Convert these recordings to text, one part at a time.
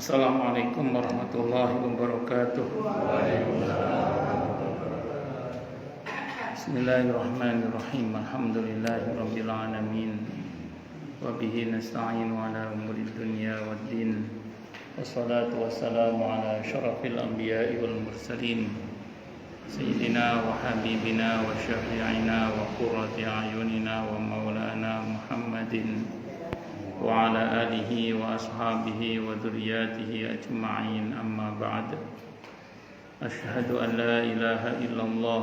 Assalamualaikum warahmatullahi wabarakatuh. Bismillahirrahmanirrahim. Alhamdulillahirabbil alamin. Wa bihi nasta'inu ala umuri dunya waddin. Wassalatu wassalamu ala asyrafil anbiya'i wal mursalin. Sayyidina wa habibina wa syafi'ina wa qurrati a'yunina wa maulana Muhammadin wa ala alihi wa ashabihi wa dzurriyyatihi ajma'in, amma ba'd. Asyhadu an la ilaha illallah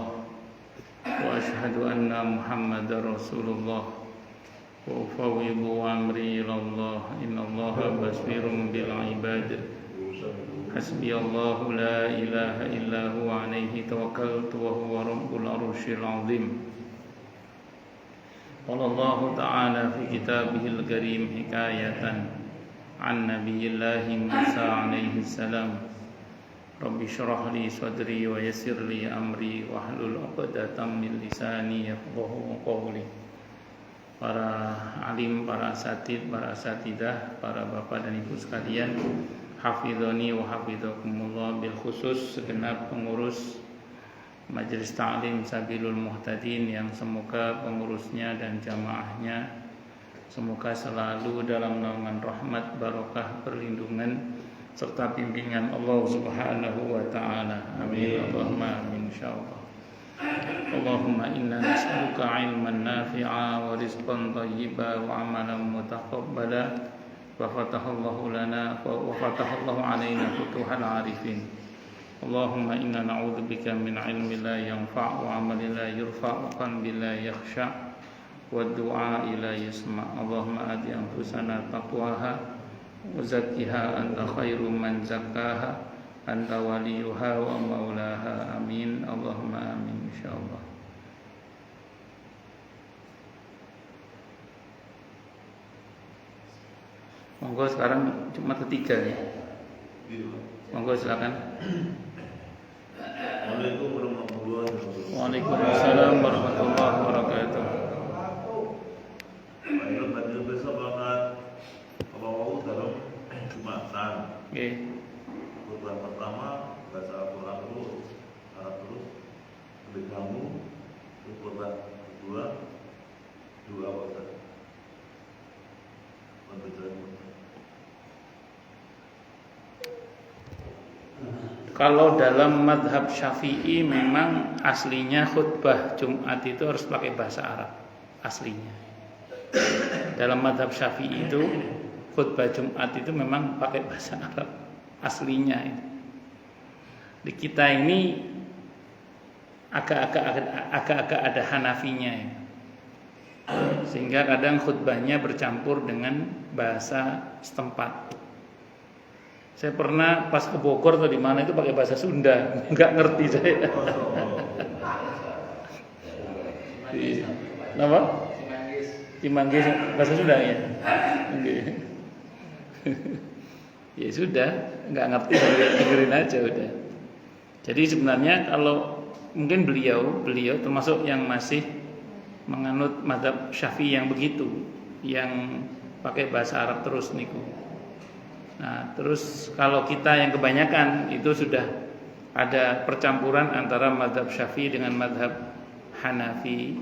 wa asyhadu anna Muhammadar Rasulullah wa ufawwidu amri ilallah, innallaha basirun bil ibad. Hasbiyallahu la ilaha illa huwa alaihi tawakkaltu wa huwa rabbul arsyil azim. Qala Allah Ta'ala fi kitabihil karim hikayatan an nabiyillahi Musa alaihi salam. Rabbi syrah li sadri wa yassir li amri wahlul 'uqdatam min lisani yafqahu qawli. Para alim, para asatid, para asatidah, para bapak dan ibu sekalian, hafizani wa hafizakumullah, bil khusus segenap pengurus Majelis Ta'lim Sabilul Muhtadin yang semoga pengurusnya dan jamaahnya semoga selalu dalam naungan rahmat, barokah, perlindungan serta bimbingan Allah Subhanahu wa taala. Amin. Allahumma amin insyaallah. Allahumma inna nas'aluka ilman nafi'a wa rizqan thayyiban wa amalan mutaqabbala wa fatahallahu lana wa fatahallahu alaina futuhal arifin. Allahumma inna na'udzubika min ilmin la yanfa' wa amalin la yurfa' wa qalbin la yakhsha' wa du'a la yasma'. Allahumma ati anfusana taqwaha wa zakkiha anta khairu man zakkaha anta waliyuha wa maulaha. Amin. Allahumma amin insyaallah. Monggo sekarang Jumat ketiga ya. Monggo silakan. Waalaikumsalam warahmatullahi wabarakatuh. Ayo tadi besok banget kalau dalam Jumatan. Oke. Khutbah pertama baca Al-Qur'an terus, Arab terus, lebih kamu. Khutbah kedua dua waktu. Kalau dalam madhab Syafi'i memang aslinya khutbah Jumat itu harus pakai bahasa Arab aslinya. Dalam madhab Syafi'i itu khutbah Jumat itu memang pakai bahasa Arab aslinya. Di kita ini agak-agak ada Hanafinya ya. Sehingga kadang khutbahnya bercampur dengan bahasa setempat. Saya pernah pas ke Bogor atau di mana itu pakai bahasa Sunda, nggak ngerti saya. Kenapa? Cimanggis bahasa Sunda ya. Ya sudah, nggak ngerti, dengerin aja udah. Jadi sebenarnya kalau mungkin beliau termasuk yang masih menganut mazhab Syafi'i yang begitu, yang pakai bahasa Arab terus niku. Nah, terus kalau kita yang kebanyakan itu sudah ada percampuran antara mazhab Syafi'i dengan mazhab Hanafi,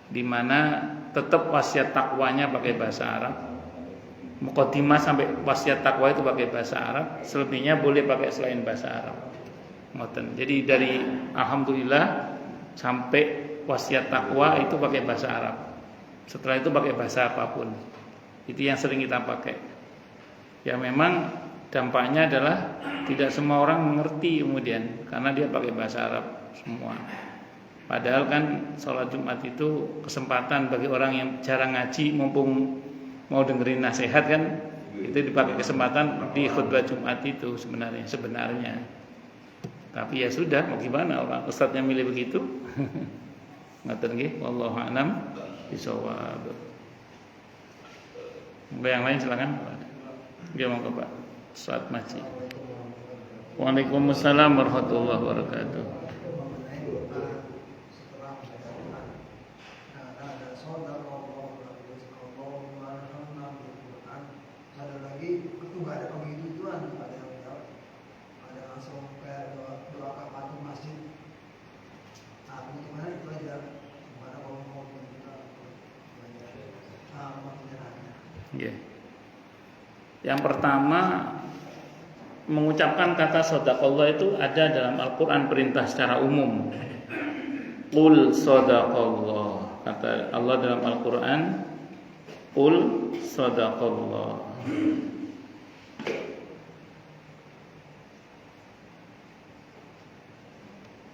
di mana tetap wasiat takwanya pakai bahasa Arab. Muqaddimah sampai wasiat takwa itu pakai bahasa Arab, selebihnya boleh pakai selain bahasa Arab. Ngoten. Jadi dari alhamdulillah sampai wasiat takwa itu pakai bahasa Arab. Setelah itu pakai bahasa apapun. Itu yang sering kita pakai. Ya memang dampaknya adalah tidak semua orang mengerti kemudian karena dia pakai bahasa Arab semua. Padahal kan sholat Jumat itu kesempatan bagi orang yang jarang ngaji, mumpung mau dengerin nasihat kan, itu dipakai kesempatan di khutbah Jumat itu sebenarnya. Tapi ya sudah, mau gimana, orang ustadznya milih begitu. Ngaten nggih, wallahu a'lam bishawab. Yang lain silakan. Gimana Pak? Ustaz Maji. Waalaikumsalam warahmatullahi wabarakatuh. Ada lagi itu nggak ada penghitungan. langsung kayak doa kafatul masjid. Nah, gimana itu aja. Gimana kalau mau kita penyerahannya. Yeah. Yang pertama, mengucapkan kata shadaqallah itu ada dalam Al-Quran perintah secara umum. Qul shadaqallah, kata Allah dalam Al-Quran, Qul shadaqallah.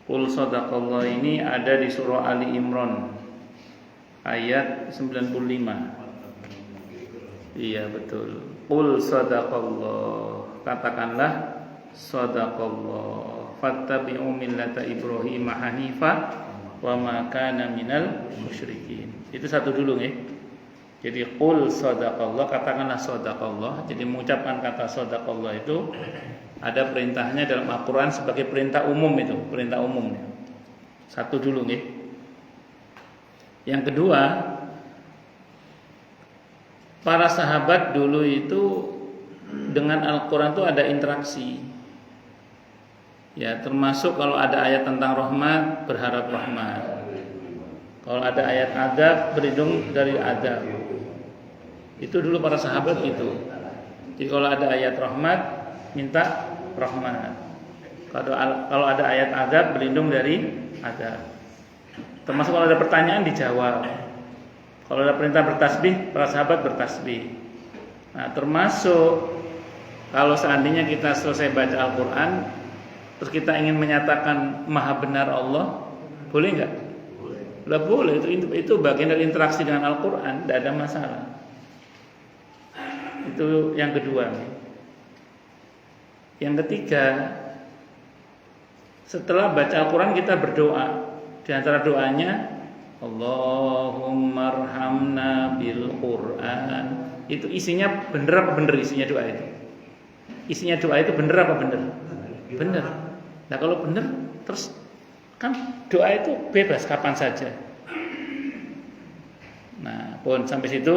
Qul shadaqallah ini ada di surah Ali Imran ayat 95. Iya betul. Qul shadaqallah, katakanlah shadaqallah. Fattabi'u millata Ibrahim hanifa wa ma kana minal musyrikin. Itu satu dulu ya. Jadi qul shadaqallah, katakanlah shadaqallah. Jadi mengucapkan kata shadaqallah itu ada perintahnya dalam Al-Quran sebagai perintah umum itu, perintah umum. Satu dulu nih. Yang kedua, para sahabat dulu itu dengan Al-Quran itu ada interaksi. Ya, termasuk kalau ada ayat tentang rahmat, berharap rahmat. Kalau ada ayat adab, berlindung dari adab. Itu dulu para sahabat gitu. Jadi kalau ada ayat rahmat, minta rahmat. Kalau ada ayat adab, berlindung dari adab. Termasuk kalau ada pertanyaan dijawab. Kalau ada perintah bertasbih, para sahabat bertasbih. Nah, termasuk kalau seandainya kita selesai baca Al-Quran, terus kita ingin menyatakan maha benar Allah, boleh nggak? Boleh. Boleh. Itu bagian dari interaksi dengan Al-Quran, tidak ada masalah. Itu yang kedua. Yang ketiga, setelah baca Al-Quran kita berdoa. Di antara doanya, Allahumma arhamna bil Quran. Itu isinya bener apa bener isinya doa itu? Isinya doa itu bener apa bener? Bener. Nah kalau bener, terus kan doa itu bebas kapan saja. Nah, pun sampai situ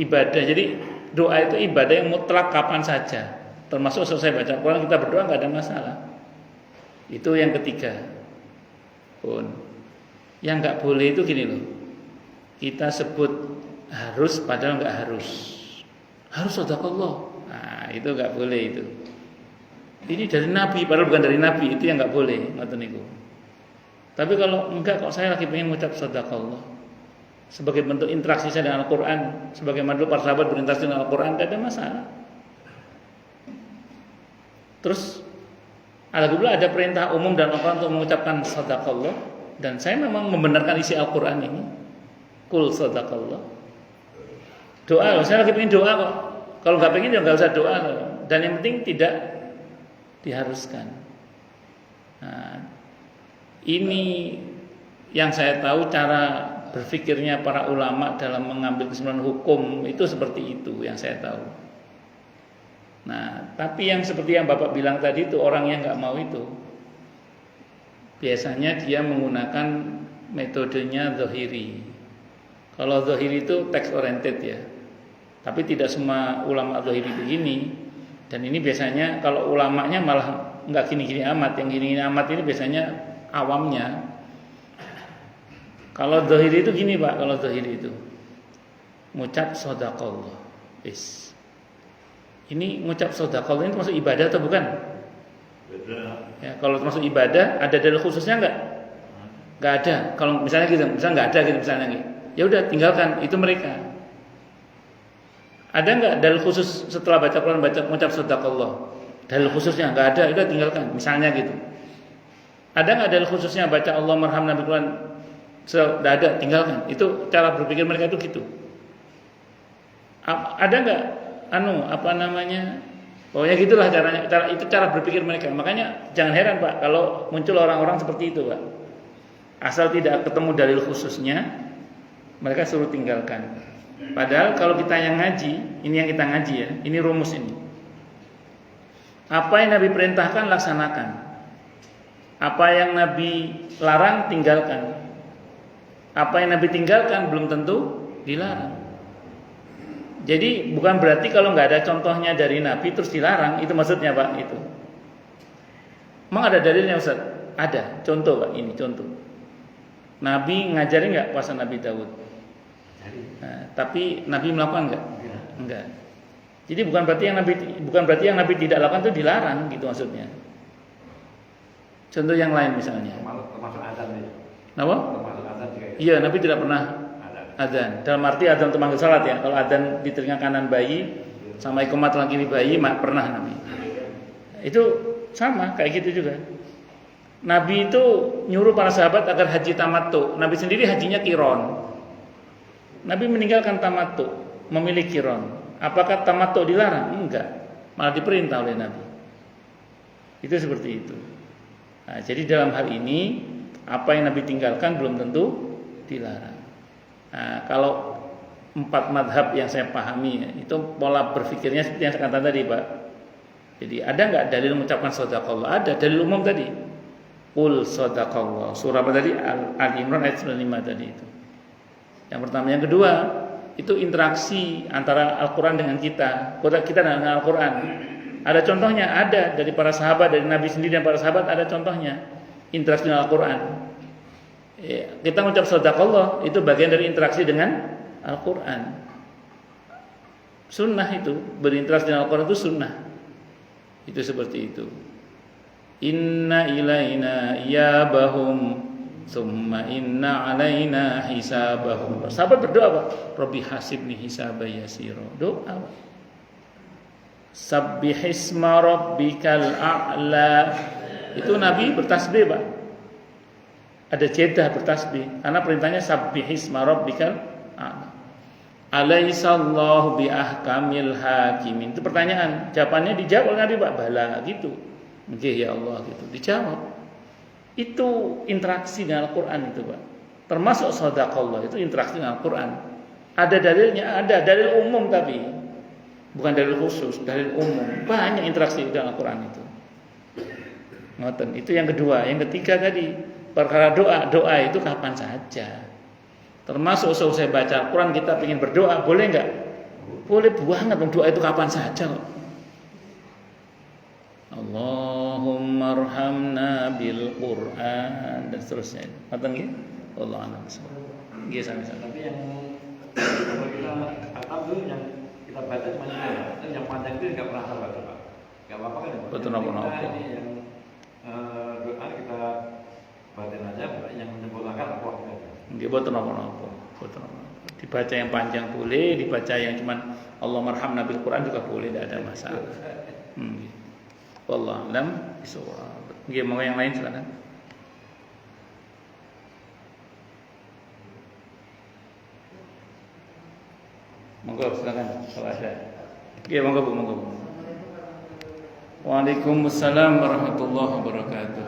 ibadah. Jadi doa itu ibadah yang mutlak kapan saja. Termasuk selesai baca Quran kita berdoa nggak ada masalah. Itu yang ketiga. Pun yang nggak boleh itu gini loh. Kita sebut harus padahal nggak harus. Harus shadaqallah. Nah itu nggak boleh itu. Ini dari Nabi padahal bukan dari Nabi, itu yang nggak boleh, ngoten niku. Tapi kalau enggak, kok saya lagi pengen mengucap shadaqallah sebagai bentuk interaksi saya dengan Al-Quran, sebagai dulu para sahabat berinteraksi dengan Al-Quran, tidak ada masalah. Terus ada perintah umum dan Al-Quran untuk mengucapkan shadaqallah, dan saya memang membenarkan isi Al-Quran ini. Qul shadaqallah. Doa, saya lagi pengen doa kok. Kalau nggak pengen ya nggak usah doa. Dan yang penting tidak diharuskan. Nah, ini yang saya tahu cara berpikirnya para ulama dalam mengambil kesimpulan hukum itu seperti itu yang saya tahu. Nah, tapi yang seperti yang Bapak bilang tadi itu orang yang nggak mau itu biasanya dia menggunakan metodenya zahiri. Kalau zahiri itu text oriented ya. Tapi tidak semua ulama zahiri begini. Dan ini biasanya kalau ulamanya malah nggak gini-gini amat. Yang gini-gini amat ini biasanya awamnya. Kalau zahiri itu gini Pak, kalau zahiri itu ngucap shadaqallah. Ini ngucap shadaqallah ini termasuk ibadah atau bukan? Ya, kalau termasuk ibadah ada dalil khususnya enggak? Enggak ada. Kalau misalnya gitu, misalnya enggak ada gitu misalnya gitu. Ya udah tinggalkan, itu mereka. Ada enggak dalil khusus setelah baca Quran ngucap shadaqallah? Dalil khususnya enggak ada, udah tinggalkan. Misalnya gitu. Ada enggak dalil khususnya baca Allah marhamna bil Quran? Sudah ada, tinggalkan. Itu cara berpikir mereka itu gitu. Ada enggak pokoknya gitulah caranya. Itu cara berpikir mereka. Makanya jangan heran Pak kalau muncul orang-orang seperti itu Pak. Asal tidak ketemu dalil khususnya, mereka suruh tinggalkan. Padahal kalau kita yang ngaji, ini yang kita ngaji ya, ini rumus ini. Apa yang Nabi perintahkan laksanakan. Apa yang Nabi larang tinggalkan. Apa yang Nabi tinggalkan belum tentu dilarang. Jadi bukan berarti kalau nggak ada contohnya dari Nabi terus dilarang, itu maksudnya Pak itu. Emang ada dalilnya Ustaz? Ada. Contoh Pak, ini contoh. Nabi ngajarin nggak puasa Nabi Daud? Nah, tapi Nabi melakukan nggak? Enggak. Jadi bukan berarti yang Nabi tidak lakukan itu dilarang gitu maksudnya. Contoh yang lain misalnya. Termasuk azan ya. Kenapa? Termasuk azan juga. Iya, Nabi tidak pernah azan. Dalam arti azan untuk manggil salat ya. Kalau azan di telinga kanan bayi sama iqamat telinga kiri bayi pernah Nabi. Itu sama kayak gitu juga. Nabi itu nyuruh para sahabat agar haji tamattu. Nabi sendiri hajinya qiron. Nabi meninggalkan tamattu, memilih qiron. Apakah tamattu dilarang? Enggak. Malah diperintah oleh Nabi. Itu seperti itu. Nah, jadi dalam hal ini apa yang Nabi tinggalkan belum tentu dilarang. Nah, kalau 4 madhab yang saya pahami itu pola berpikirnya seperti yang saya katakan tadi Pak. Jadi ada nggak dalil mengucapkan shadaqallah? Ada dalil umum tadi. Qul shadaqallah. Surah apa tadi? Al-Imran ayat 95 tadi itu. Yang pertama, yang kedua itu interaksi antara Al-Quran dengan kita dengan Al-Quran. Ada contohnya, ada dari para sahabat, dari Nabi sendiri dan para sahabat ada contohnya interaksi dengan Al-Quran. Kita mengucap shadaqallah itu bagian dari interaksi dengan Al-Quran. Sunnah itu berinteraksi dengan Al-Quran itu sunnah. Itu seperti itu. Inna ilaina iyabahum summa inna alaina hisabahum. Sahabat berdoa Pak, Rabbi hasibni hisaba yasira. Doa Pak. Sabbihisma rabbikal a'la. Itu Nabi bertasbih Pak. Ada jeda bertasbih karena perintahnya sabbihisma rabbikal a'la. Alaihissallahu biahkamil hakimin. Itu pertanyaan, jawabannya dijawab oleh Nabi Pak. Bala gitu. Nggih ya Allah gitu. Dijawab. Itu interaksi dengan Al-Qur'an itu Pak. Termasuk shadaqallah itu interaksi dengan Al-Qur'an. Ada dalilnya, ada dalil umum tapi bukan dalil khusus, dalil umum. Banyak interaksi dengan Al-Qur'an itu. Ngoten. Itu yang kedua. Yang ketiga tadi perkara doa itu kapan saja. Termasuk selesai baca Al-Quran kita ingin berdoa, boleh nggak? Boleh banget, doa itu kapan saja kok. Allahumma arhamna bil Quran dan seterusnya. Ngerti nggih? Allah a'lam. Nggih sami-sami. Tapi yang kalau kita khatam tuh yang kita baca cuma itu, yang panjang itu nggak pernah baca Pak. Nggak apa-apa kan? Betul apa-apa. Ini yang doa kita batin aja, yang menyempurnakan apa? Nggih boten napa-napa. Dibaca yang panjang boleh, dibaca yang cuman Allah marhamna bil Quran juga boleh, tidak ada masalah. Wallahu a'lam bishawab. Nggih, mau yang lain silakan. Monggo silakan kalau ada. Nggih, monggo Bu, monggo. Waalaikumsalam warahmatullahi wabarakatuh.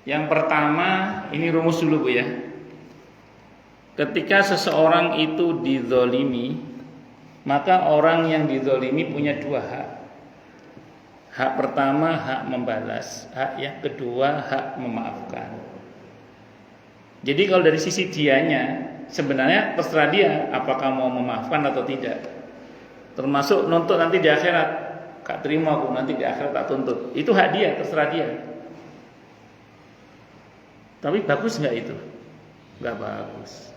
Yang pertama, ini rumus dulu Bu ya. Ketika seseorang itu dizolimi, maka orang yang dizolimi punya 2 hak. Hak pertama hak membalas, hak yang kedua hak memaafkan. Jadi kalau dari sisi dianya, sebenarnya terserah dia apakah mau memaafkan atau tidak. Termasuk nuntut nanti di akhirat, Kak terima aku nanti di akhirat tak tuntut. Itu hak dia, terserah dia. Tapi bagus nggak itu? Nggak bagus.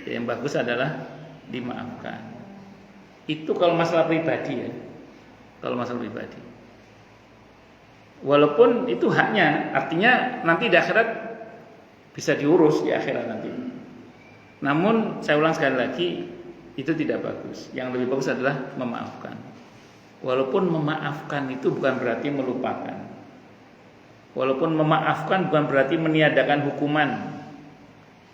Yang bagus adalah dimaafkan. Itu kalau masalah pribadi ya. Kalau masalah pribadi. Walaupun itu haknya, artinya nanti di akhirat bisa diurus di akhirat nanti. Namun saya ulang sekali lagi, itu tidak bagus. Yang lebih bagus adalah memaafkan. Walaupun memaafkan itu bukan berarti melupakan. Walaupun memaafkan bukan berarti meniadakan hukuman.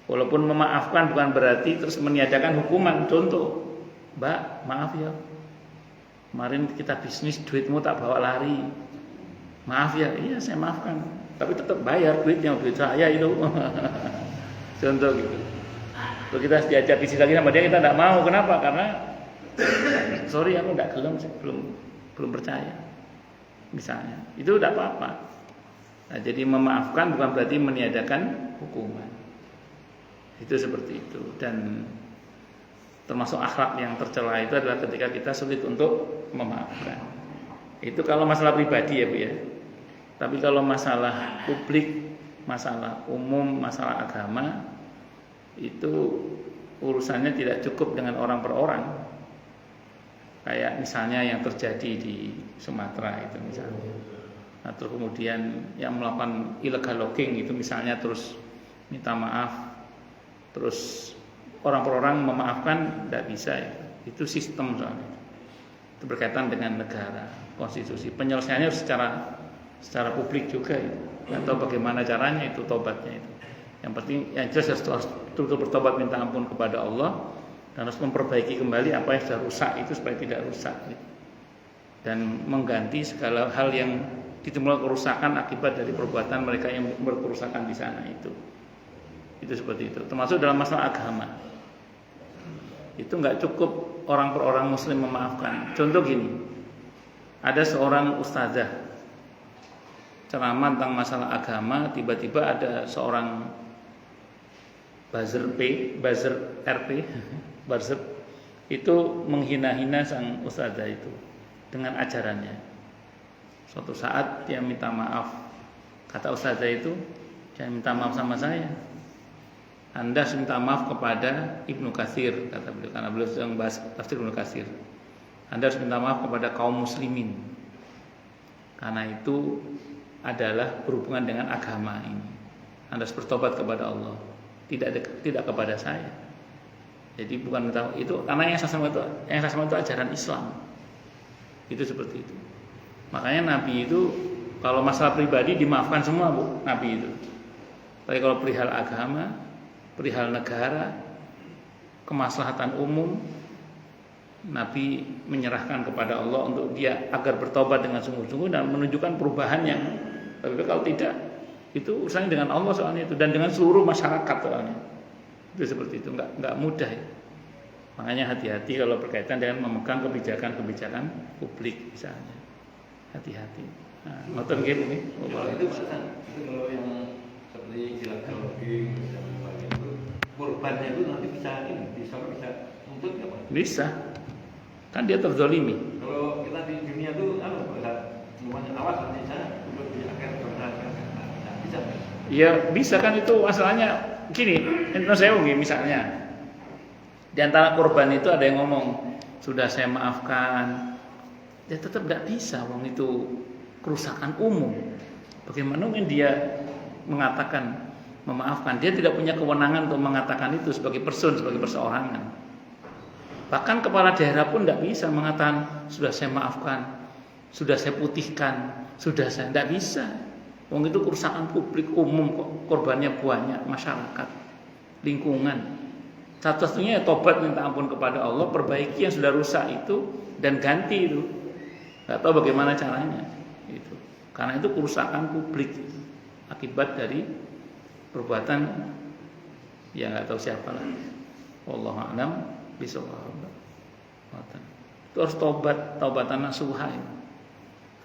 Walaupun memaafkan bukan berarti terus meniadakan hukuman. Contoh, Mbak, maaf ya, kemarin kita bisnis duitmu tak bawa lari. Maaf ya, iya saya maafkan. Tapi tetap bayar duitnya, duit saya itu. Contoh gitu. Terus kita diajak bisnis lagi sama dia, kita tidak mau. Kenapa? Karena sorry aku nggak gelem, belum percaya, misalnya, itu tidak apa-apa. Nah, jadi memaafkan bukan berarti meniadakan hukuman. Itu seperti itu. Dan termasuk akhlak yang tercela itu adalah ketika kita sulit untuk memaafkan. Itu kalau masalah pribadi ya Bu ya. Tapi kalau masalah publik, masalah umum, masalah agama, itu urusannya tidak cukup dengan orang per orang. Kayak misalnya yang terjadi di Sumatera itu misalnya. Atau kemudian yang melakukan illegal logging itu misalnya terus minta maaf, terus orang per orang memaafkan, tidak bisa ya. Itu sistem soalnya. Itu berkaitan dengan negara, konstitusi. Penyelesaiannya secara publik juga itu. Atau bagaimana caranya itu tobatnya itu. Yang penting yang jelas harus betul-betul bertobat minta ampun kepada Allah dan harus memperbaiki kembali apa yang sudah rusak itu supaya tidak rusak. Dan mengganti segala hal yang ditimbulkan kerusakan akibat dari perbuatan mereka yang berkerusakan di sana itu. Itu seperti itu. Termasuk dalam masalah agama. Itu nggak cukup orang per orang muslim memaafkan. Contoh gini, ada seorang ustazah ceramah tentang masalah agama, tiba-tiba ada seorang buzzer RP itu menghina-hina sang ustazah itu dengan ajarannya. Suatu saat dia minta maaf, kata ustazah itu, jangan minta maaf sama saya. Anda harus minta maaf kepada Ibnu Katsir, kata beliau, karena beliau sedang bahas tafsir Ibnu Katsir. Anda harus minta maaf kepada kaum muslimin, karena itu adalah berhubungan dengan agama ini. Anda harus bertobat kepada Allah, tidak kepada saya. Jadi bukan minta itu, karena yang saya sama itu ajaran Islam. Itu seperti itu. Makanya Nabi itu kalau masalah pribadi dimaafkan semua Bu, Nabi itu. Tapi kalau perihal agama, perihal negara, kemaslahatan umum, Nabi menyerahkan kepada Allah untuk dia agar bertobat dengan sungguh-sungguh dan menunjukkan perubahan yang. Tapi kalau tidak, itu urusannya dengan Allah soalnya itu dan dengan seluruh masyarakat soalnya. Itu seperti itu, nggak mudah ya. Makanya hati-hati kalau berkaitan dengan memegang kebijakan-kebijakan publik misalnya. Hati-hati. Nah, nonton game ini. Kalau itu kalau yang seperti illegal logging dan sebagainya itu korbannya itu nanti bisa nuntut nggak Pak? Bisa. Kan dia terzolimi. Kalau kita di dunia itu semuanya awas nanti saya untuk di akhir bisa. Ya bisa kan, itu masalahnya gini. Saya misalnya di antara korban itu ada yang ngomong sudah saya maafkan. Ya tetap tidak bisa, wong itu kerusakan umum. Bagaimana mungkin dia mengatakan memaafkan? Dia tidak punya kewenangan untuk mengatakan itu sebagai perseorangan. Bahkan kepala daerah pun tidak bisa mengatakan sudah saya maafkan, sudah saya putihkan, sudah saya tidak bisa. Wong itu kerusakan publik umum kok, korbannya banyak, masyarakat, lingkungan. Satu-satunya ya tobat minta ampun kepada Allah, perbaiki yang sudah rusak itu dan ganti itu. Nggak tahu bagaimana caranya itu. Karena itu kerusakan publik akibat dari perbuatan yang nggak tahu siapa lah. Wallahu a'lam bishawab. Itu harus taubatan nasuha itu.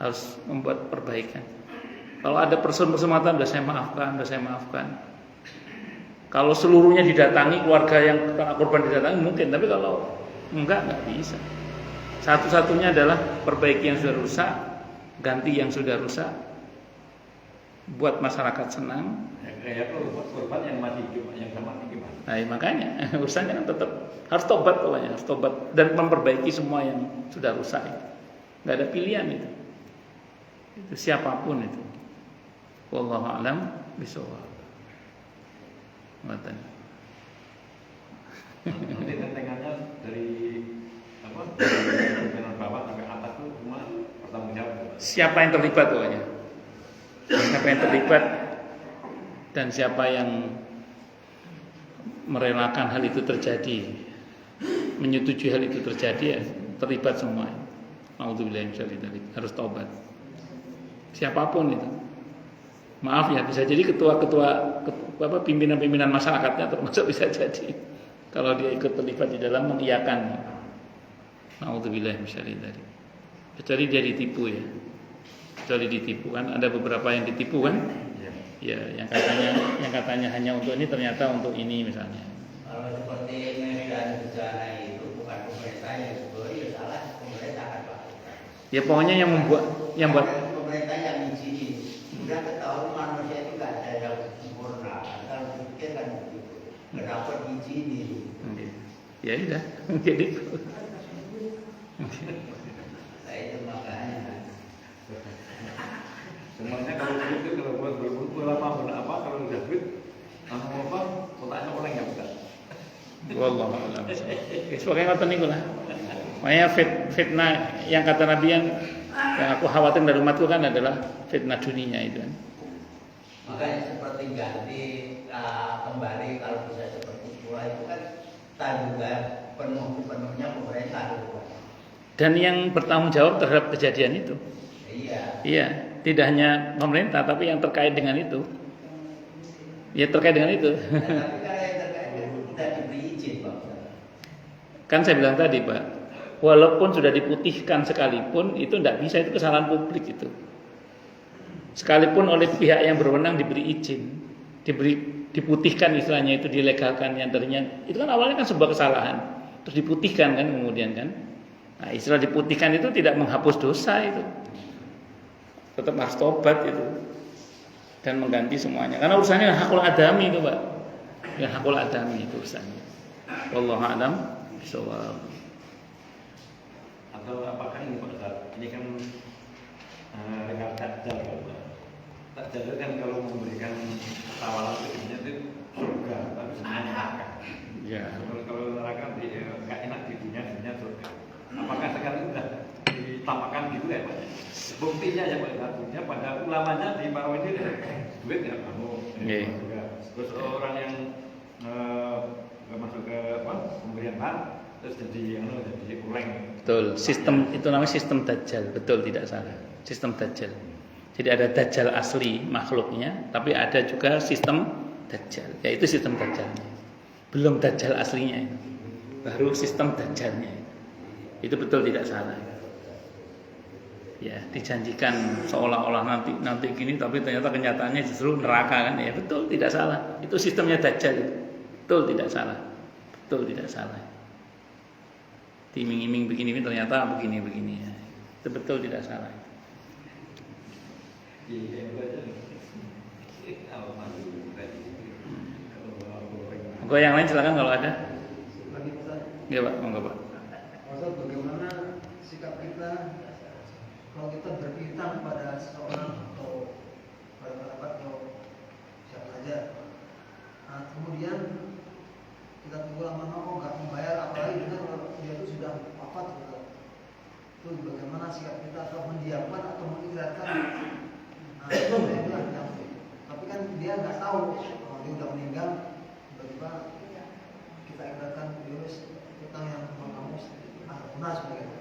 Harus membuat perbaikan. Kalau ada person-persemaatan sudah saya maafkan. Kalau seluruhnya didatangi, keluarga yang korban didatangi mungkin, tapi kalau enggak bisa. Satu-satunya adalah perbaiki yang sudah rusak, ganti yang sudah rusak, buat masyarakat senang. Ya kalau korban yang mati gimana? Nah, makanya urusannya kan tetap harus tobat pokoknya, harus tobat dan memperbaiki semua yang sudah rusak itu. Nggak ada pilihan itu. Itu siapapun itu. Wallahu a'lam bishawab. Nanti tentengannya dari dari bawah sampai atas itu semua bertanggung jawab. Siapa yang terlibat pokoknya? Siapa yang terlibat dan siapa yang merelakan hal itu terjadi, menyetujui hal itu terjadi, ya terlibat semua. Alhamdulillah harus taubat. Siapapun itu. Maaf ya, bisa jadi ketua pimpinan masyarakatnya termasuk bisa jadi kalau dia ikut terlibat di dalam mengiyakan. Nauzubillah min syarri dzalik. Kecuali dia ditipu ya. Kecuali ditipu kan ada beberapa yang ditipu kan? Ya, yang katanya hanya untuk ini ternyata untuk ini misalnya. Kalau seperti medan bencana itu bukan pemerintah yang sebeli, salah pemerintah kan Pak. Ya pokoknya yang buat pemerintah yang izinin. Sudah ketahui manusia itu nggak ada yang sempurna. Kalau pikir kan begitu. Kenapa diizinin? Ya udah, jadi Nah itu makanya. Semuanya kalau begitu kalau buat berbuat apa kalau udah duit apa otaknya orang yang bukan. wallahu a'lam. Sebagai ngoten niku lah. Makanya fitnah yang kata Nabi yang aku khawatir dari umatku kan adalah fitnah dunia itu kan. Makanya seperti ganti kembali kalau bisa seperti semula itu kan tanggungan penuhnya pemerintah itu. Dan yang bertanggung jawab terhadap kejadian itu. Iya, tidak hanya pemerintah tapi yang terkait dengan itu. Ya terkait dengan itu. Tapi kalau yang terkait itu kita diberi izin Pak. Kan saya bilang tadi Pak, walaupun sudah diputihkan sekalipun itu tidak bisa, itu kesalahan publik itu. Sekalipun oleh pihak yang berwenang diberi izin, diputihkan istilahnya itu dilegalkan yang tadinya itu kan awalnya kan sebuah kesalahan, terus diputihkan kan kemudian kan. Nah, istilah diputihkan itu tidak menghapus dosa itu. Tetap harus tobat itu dan mengganti semuanya. Karena urusannya hakul adami itu, Pak. Ya hakul adami itu urusannya. Wallahu a'lam bishawab. Atau apakah ini Pak Ustaz? Ini kan dengan takjal Pak. Takjal kan kalau memberikan tawaran itu surga, tapi sebenarnya neraka. Ya. Kalau neraka nggak enak di dunia surga. Apakah sekarang sudah ditampakkan gitu ya Pak? Buktinya ya Pak, buktinya pada ulamanya di Pak ini duit nggak kamu. Terus orang yang masuk ke pemberian hak terus jadi uleng. Betul, sistem itu namanya sistem dajjal, betul tidak salah. Sistem dajjal. Jadi ada dajjal asli makhluknya, tapi ada juga sistem dajjal, yaitu sistem dajjalnya. Belum dajjal aslinya itu. Baru sistem dajjalnya. Itu betul tidak salah. Ya, dijanjikan seolah-olah nanti gini tapi ternyata kenyataannya justru neraka kan. Ya betul tidak salah. Itu sistemnya dajjal itu. Betul tidak salah. Betul tidak salah. Iming-iming begini ternyata begini ya. Itu betul tidak salah. Monggo yang lain silakan kalau ada. Iya Pak, monggo Pak. Maksud bagaimana sikap kita kalau kita berpihak pada seseorang atau pada pendapat atau siapa saja. Nah, kemudian kita tunggu lama-lama nggak membayar, apalagi juga kalau dia itu sudah wafat gitu. Itu bagaimana sikap kita atau mendiamkan atau mengikrarkan. Nah, itu yang tapi kan dia nggak tahu kalau dia udah meninggal, tiba-tiba kita ikrarkan dia utang yang kamu lunas begitu.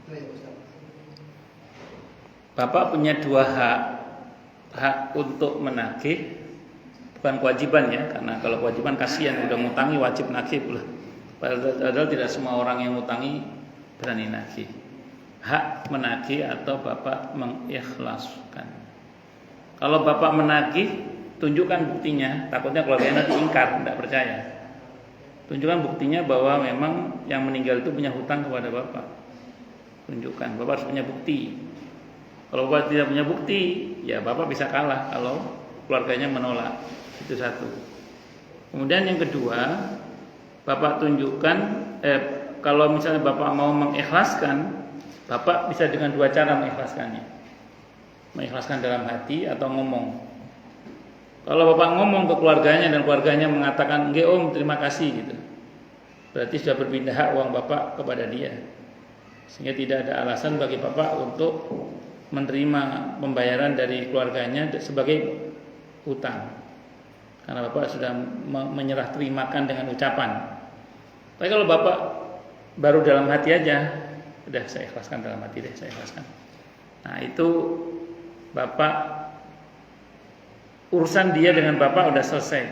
Itu ya Ustaz. Bapak punya dua hak untuk menagih, bukan kewajiban ya, karena kalau kewajiban kasihan udah ngutangi wajib nagih pula. Padahal tidak semua orang yang ngutangi berani nagih. Hak menagih atau Bapak mengikhlaskan. Kalau Bapak menagih, tunjukkan buktinya. Takutnya keluarganya nanti ingkar, tidak percaya. Tunjukkan buktinya bahwa memang yang meninggal itu punya hutang kepada Bapak. Tunjukkan, Bapak harus punya bukti. Kalau Bapak tidak punya bukti, ya Bapak bisa kalah kalau keluarganya menolak. Itu satu. Kemudian yang kedua, Bapak tunjukkan, kalau misalnya Bapak mau mengikhlaskan, Bapak bisa dengan dua cara mengikhlaskannya. Mengikhlaskan dalam hati atau ngomong. Kalau Bapak ngomong ke keluarganya dan keluarganya mengatakan, "Nggih Om, terima kasih," gitu. Berarti sudah berpindah hak uang Bapak kepada dia. Sehingga tidak ada alasan bagi Bapak untuk menerima pembayaran dari keluarganya sebagai hutang. Karena Bapak sudah menyerah terimakan dengan ucapan. Tapi kalau Bapak baru dalam hati aja, udah saya ikhlaskan dalam hati deh, saya ikhlaskan. Nah, itu Bapak urusan dia dengan Bapak udah selesai.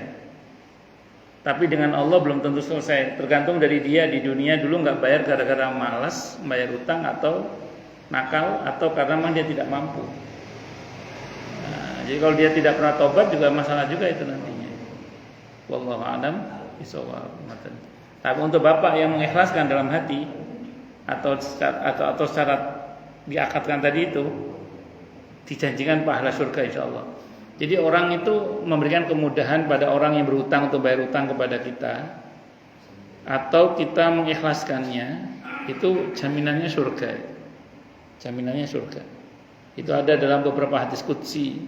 Tapi dengan Allah belum tentu selesai. Tergantung dari dia di dunia dulu nggak bayar gara-gara malas bayar utang atau nakal atau karena memang dia tidak mampu. Nah, jadi kalau dia tidak pernah tobat juga masalah juga itu nantinya. Wallahu a'lam bishawab. Tapi untuk bapak yang mengikhlaskan dalam hati atau secara diakatkan tadi itu dijanjikan pahala surga insyaallah. Jadi orang itu memberikan kemudahan pada orang yang berhutang untuk bayar hutang kepada kita atau kita mengikhlaskannya, itu jaminannya surga. Jaminannya surga. Itu ada dalam beberapa hadis qudsi.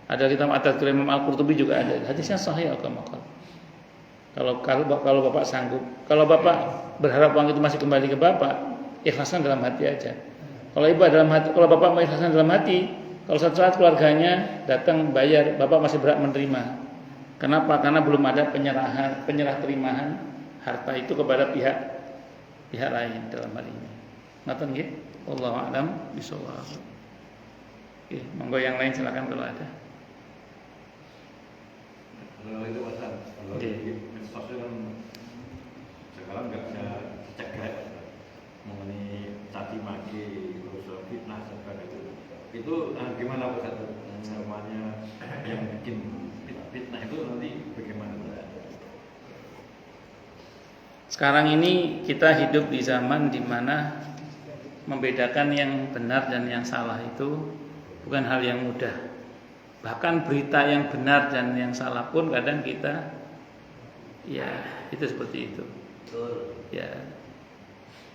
Ada kitab At-Tadhkir Imam Al-Qurtubi juga ada. Hadisnya sahih al-kamakal. Kalau bapak sanggup, kalau bapak berharap uang itu masih kembali ke bapak, ikhlaskan dalam hati aja. Kalau bapak mengikhlaskan dalam hati, kalau suatu saat keluarganya datang bayar, bapak masih berhak menerima. Kenapa? Karena belum ada penyerah terimaan harta itu kepada pihak lain dalam hal ini. Ngaten nggih? Wallahu a'lam bishawab. Oke, monggo yang lain silakan kalau ada. Kalau itu masalah, kalau di medsos kan sekarang nggak bisa dicegah mengenai caci maki, terus fitnah seperti itu. Itu gimana Pak Ustaz? Namanya yang bikin fitnah itu nanti bagaimana? Sekarang ini kita hidup di zaman di mana membedakan yang benar dan yang salah itu bukan hal yang mudah. Bahkan berita yang benar dan yang salah pun kadang kita ya itu seperti itu. Ya.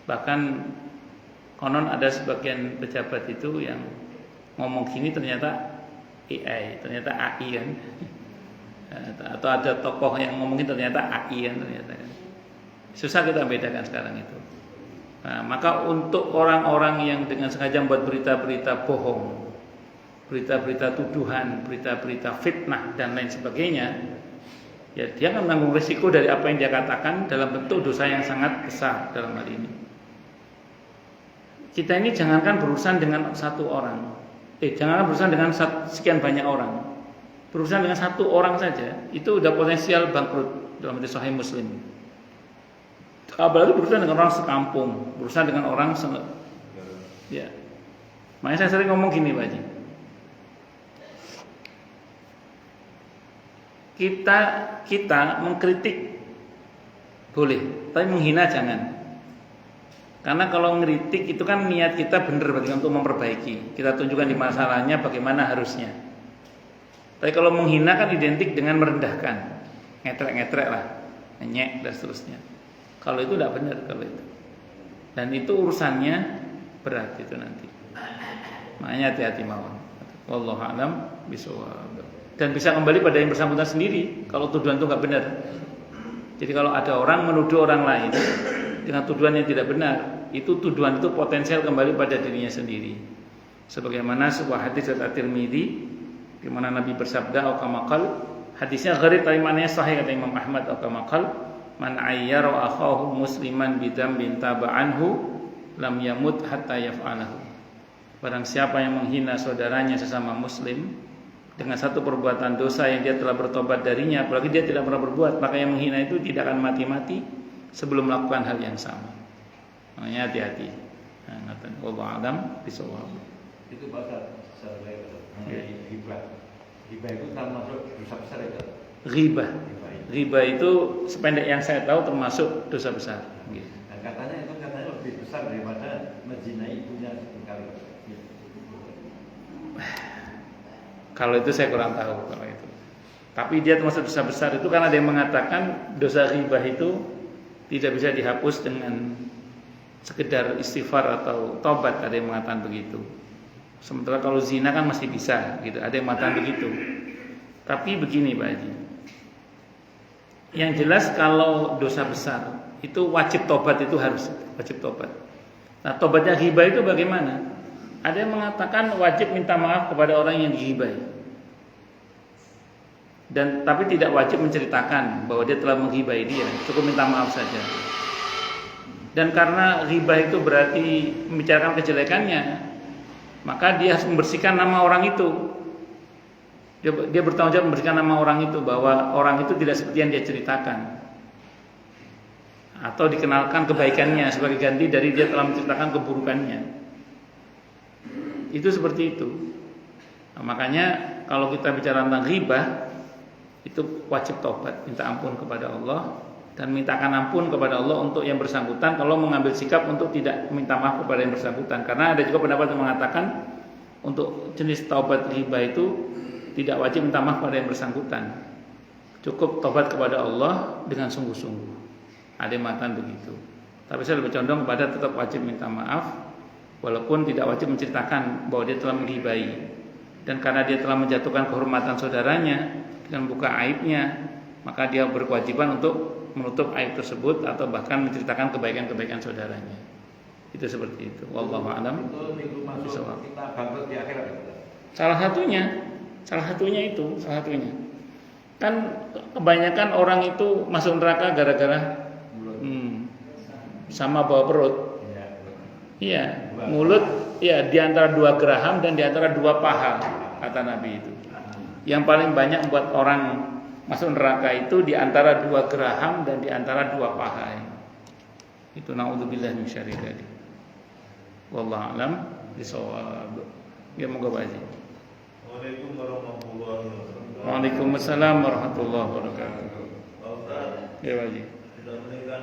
Bahkan konon ada sebagian pejabat itu yang ngomong gini ternyata AI, ternyata AI kan. Atau ada tokoh yang ngomongin ternyata AI kan ternyata kan. Susah kita bedakan sekarang itu. Nah, maka untuk orang-orang yang dengan sengaja membuat berita-berita bohong, berita-berita tuduhan, berita-berita fitnah dan lain sebagainya, ya dia akan menanggung risiko dari apa yang dia katakan dalam bentuk dosa yang sangat besar dalam hal ini. Kita ini jangankan berurusan dengan satu orang, jangankan berurusan dengan sekian banyak orang, berurusan dengan satu orang saja itu udah potensial bangkrut dalam hadis Sahih Muslim. Apalagi berurusan dengan orang sekampung, berurusan dengan orang ya. Makanya saya sering ngomong gini Pak Haji. Kita mengkritik boleh, tapi menghina jangan. Karena kalau ngeritik itu kan niat kita benar bagi untuk memperbaiki. Kita tunjukkan di masalahnya bagaimana harusnya. Tapi kalau menghina kan identik dengan merendahkan, ngetrek-ngetrek lah, ngenyek dan seterusnya. Kalau itu tidak benar kalau itu. Dan itu urusannya berat itu nanti. Makanya hati-hati mawon. Wallahu a'lam bishawab. Dan bisa kembali pada yang bersangkutan sendiri kalau tuduhan itu nggak benar. Jadi kalau ada orang menuduh orang lain dengan tuduhan yang tidak benar, itu tuduhan itu potensial kembali pada dirinya sendiri. Sebagaimana sebuah hadis dari At-Tirmidzi di mana Nabi bersabda auqamaqal, hadisnya gharib tapi maknanya sahih kata Imam Ahmad auqamaqal, man ayyara akhahu musliman bidzambin taba'anhu lam yamut hatta yaf'alahu. Barang siapa yang menghina saudaranya sesama muslim dengan satu perbuatan dosa yang dia telah bertobat darinya, apalagi dia tidak pernah berbuat, maka yang menghina itu tidak akan mati-mati sebelum melakukan hal yang sama. Makanya hati-hati. Nah, wallahu a'lam bishawab. Itu bahasa saya mengenai hibah. Hibah itu termasuk dosa besar itu. Riba itu sependek yang saya tahu termasuk dosa besar. Dan katanya lebih besar daripada menzinai ibunya sekali. Kalau itu saya kurang tahu kalau itu. Tapi dia termasuk dosa besar itu karena dia mengatakan dosa riba itu tidak bisa dihapus dengan sekedar istighfar atau tobat, ada yang mengatakan begitu. Sementara kalau zina kan masih bisa, gitu. Ada yang mengatakan begitu. Tapi begini Pak Haji. Yang jelas kalau dosa besar itu wajib tobat, itu harus wajib tobat. Nah, tobatnya ghibah itu bagaimana? Ada yang mengatakan wajib minta maaf kepada orang yang dighibahi. Dan tapi tidak wajib menceritakan bahwa dia telah menghibahi dia, cukup minta maaf saja. Dan karena ghibah itu berarti membicarakan kejelekannya, maka dia harus membersihkan nama orang itu. Dia bertanggung jawab memberikan nama orang itu, bahwa orang itu tidak seperti yang dia ceritakan, atau dikenalkan kebaikannya sebagai ganti dari dia telah menceritakan keburukannya. Itu seperti itu. Nah, makanya kalau kita bicara tentang ghibah, itu wajib taubat, minta ampun kepada Allah, dan mintakan ampun kepada Allah untuk yang bersangkutan kalau mengambil sikap untuk tidak minta maaf kepada yang bersangkutan. Karena ada juga pendapat yang mengatakan untuk jenis taubat ghibah itu tidak wajib minta maaf pada yang bersangkutan, cukup taubat kepada Allah dengan sungguh-sungguh. Ada yang mengatakan begitu. Tapi saya lebih condong kepada tetap wajib minta maaf, walaupun tidak wajib menceritakan bahwa dia telah menghibai. Dan karena dia telah menjatuhkan kehormatan saudaranya dengan buka aibnya, maka dia berkewajiban untuk menutup aib tersebut atau bahkan menceritakan kebaikan-kebaikan saudaranya. Itu seperti itu. Wallahu a'lam. Itu minggu masuk kita bangkrut di akhirat. Salah satunya itu. Kan kebanyakan orang itu masuk neraka gara-gara sama bawa perut. Iya, mulut ya di antara 2 geraham dan di antara 2 paha, kata Nabi itu. Yang paling banyak membuat orang masuk neraka itu di antara 2 geraham dan di antara 2 paha. Itu naudzubillah min syarri dzalik. Wallahu a'lam bishawab. Ya moga baik. Assalamualaikum warahmatullahi wabarakatuh. Waalaikumsalam warahmatullahi wabarakatuh. Pak Ustaz, Ya wajib. sudah menikah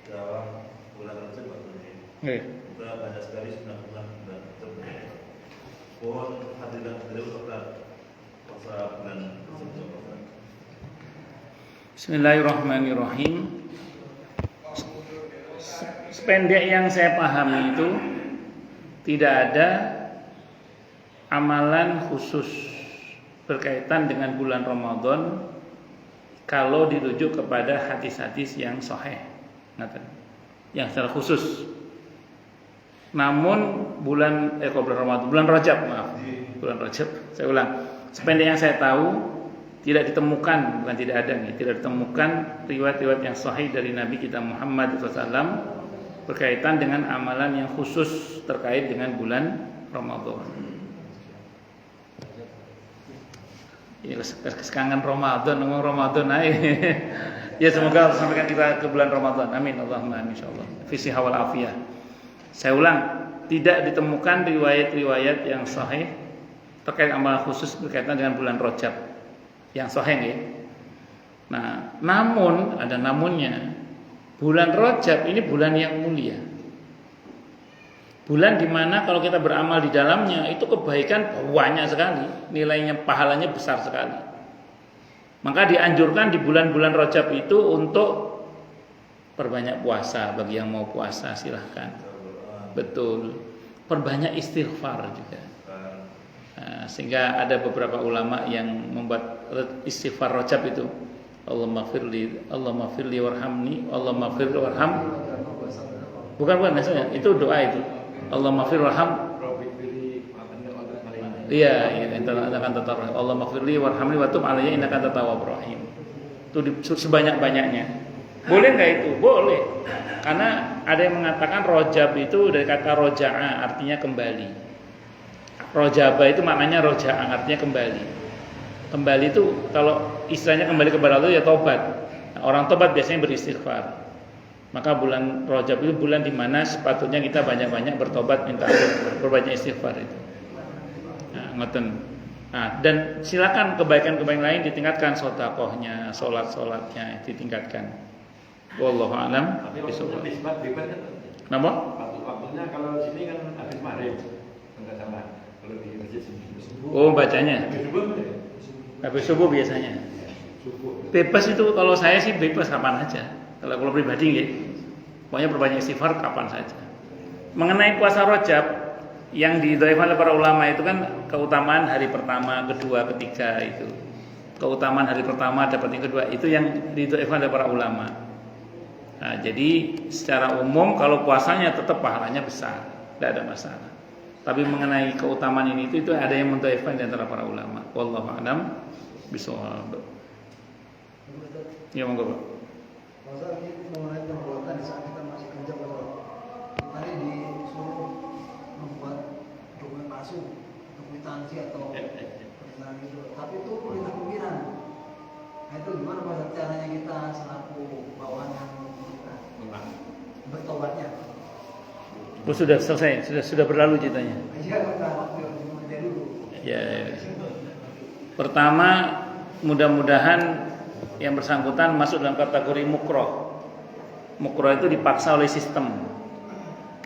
dalam bulan Rajab ini. Sudah banyak sekali sunah-sunah bulan Rajab. Mohon hadirat beliau Ustaz puasa bulan Rajab. Bismillahirrahmanirrahim. Sependek yang saya pahami itu tidak ada amalan khusus berkaitan dengan bulan Ramadan kalau dirujuk kepada hadis-hadis yang sahih, yang secara khusus. Namun bulan Rajab, bulan Rajab, saya ulang, sependek yang saya tahu tidak ditemukan, bukan tidak ada nih, tidak ditemukan riwayat-riwayat yang sahih dari Nabi kita Muhammad SAW berkaitan dengan amalan yang khusus terkait dengan bulan Ramadan. Ya, kesekangan Ramadan, ngomong Ramadan aja. Ya semoga sampaikan kita ke bulan Ramadan. Amin Allahumma amin insyaallah. Fi hawal afiyah. Saya ulang, tidak ditemukan riwayat-riwayat yang sahih terkait amalan khusus berkaitan dengan bulan Rajab. Yang sahih ya. Nah, namun ada namunnya. Bulan Rajab ini bulan yang mulia. Bulan dimana kalau kita beramal di dalamnya itu kebaikan banyak sekali, nilainya, pahalanya besar sekali. Maka dianjurkan di bulan-bulan Rajab itu untuk perbanyak puasa. Bagi yang mau puasa silahkan. Betul. Perbanyak istighfar juga. Nah, sehingga ada beberapa ulama yang membuat istighfar Rajab itu, Allahumma firli warhamni, Allahumma firli warham. Bukan maksudnya, itu doa itu. Allahumma firli warham. Iya, akan tetap. Allahumma firli warhamni wa tub alayya innaka antat tawwabur rahim. Itu sebanyak-banyaknya. Boleh enggak itu? Boleh. Karena ada yang mengatakan Rajab itu dari kata roja'a, artinya kembali. Rojaba itu maknanya roja'a, artinya kembali. Kembali itu kalau istilahnya kembali kepada Allah ya tobat. Nah, orang tobat biasanya beristighfar. Maka bulan Rajab itu bulan di mana sepatutnya kita banyak-banyak bertobat, minta ampun, berbanyak istighfar itu. Nah, ngoten. Nah, dan silakan kebaikan-kebaikan lain ditingkatkan, sedekahnya, salat-salatnya ditingkatkan. Wallahu a'lam bishawab. Napa? Waktunya kalau sini kan habis maghrib. Enggak sama. Kalau di masjid subuh. Oh, bacanya. Habis subuh biasanya. Bebas itu, kalau saya sih bebas kapan aja. Kalau pribadi ya, pokoknya berbanyak istighfar kapan saja. Mengenai puasa Rajab yang didhaifkan oleh para ulama itu kan keutamaan hari pertama, kedua, ketiga itu. Keutamaan hari pertama dapat yang kedua itu yang didhaifkan oleh para ulama. Nah, jadi secara umum kalau puasanya tetap pahalanya besar, tidak ada masalah. Tapi mengenai keutamaan ini itu ada yang mendhaifkan di antara para ulama. Wallahu a'lam bishawab. Ya monggo, Pak. Masa ini mengenai perbuatan di saat kita masih kerja, kalau kita ini disuruh membuat dokumen palsu, kwitansi atau misalnya gitu. Tapi itu perintah pimpinan. Nah itu gimana pada caranya kita selaku bawahan yang bertobatnya? Oh, sudah selesai, sudah berlalu ceritanya. Iya, kita waktu yang dulu. Ya. Pertama, mudah-mudahan yang bersangkutan masuk dalam kategori mukroh. Mukroh itu dipaksa oleh sistem,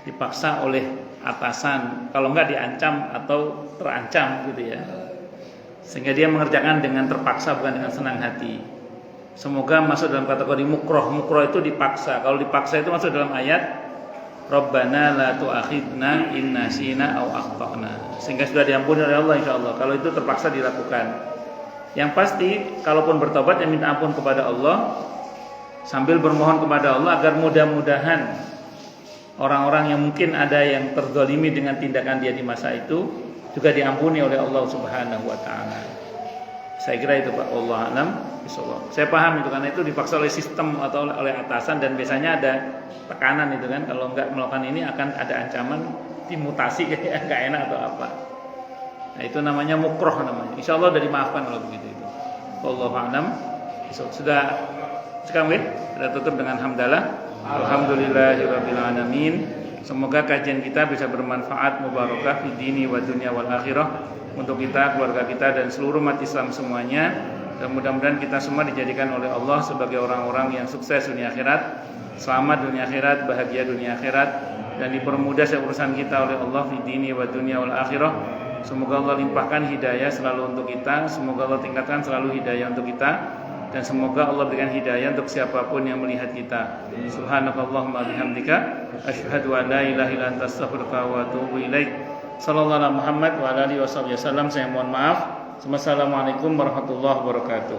dipaksa oleh atasan, kalau enggak diancam atau terancam gitu ya, sehingga dia mengerjakan dengan terpaksa bukan dengan senang hati. Semoga masuk dalam kategori mukroh. Mukroh itu dipaksa. Kalau dipaksa itu masuk dalam ayat Rabbana la tu'akhidna in nasina aw akhtana, sehingga sudah diampuni oleh Allah insyaallah kalau itu terpaksa dilakukan. Yang pasti kalaupun bertobat ya minta ampun kepada Allah sambil bermohon kepada Allah agar mudah-mudahan orang-orang yang mungkin ada yang terzalimi dengan tindakan dia di masa itu juga diampuni oleh Allah Subhanahu wa taala. Saya kira itu Pak, Allah alam bisawab. Saya paham itu karena itu dipaksa oleh sistem atau oleh atasan dan biasanya ada tekanan itu kan, kalau enggak melakukan ini akan ada ancaman dimutasi kayak enggak enak atau apa. Nah, itu namanya mukroh namanya. Insyaallah sudah dimaafkan kalau begitu itu. Allah alam. Sudah sekarang kita tutup dengan hamdalah. Alhamdulillahirabbil alamin. Semoga kajian kita bisa bermanfaat, mubarakah fi dini wa dunya wal akhirah untuk kita, keluarga kita dan seluruh umat Islam semuanya. Dan mudah-mudahan kita semua dijadikan oleh Allah sebagai orang-orang yang sukses dunia akhirat, selamat dunia akhirat, bahagia dunia akhirat, dan dipermudah urusan kita oleh Allah di dini wa dunya wal akhirah. Semoga Allah limpahkan hidayah selalu untuk kita, semoga Allah tingkatkan selalu hidayah untuk kita, dan semoga Allah berikan hidayah untuk siapapun yang melihat kita. Subhanakallahumma bihamdika asyhadu an la ilaha illa anta astaghfiruka wa atubu ilaik. Sallallahu alaihi Muhammad wa ala alihi wasallam. Saya mohon maaf. Wassalamualaikum warahmatullahi wabarakatuh.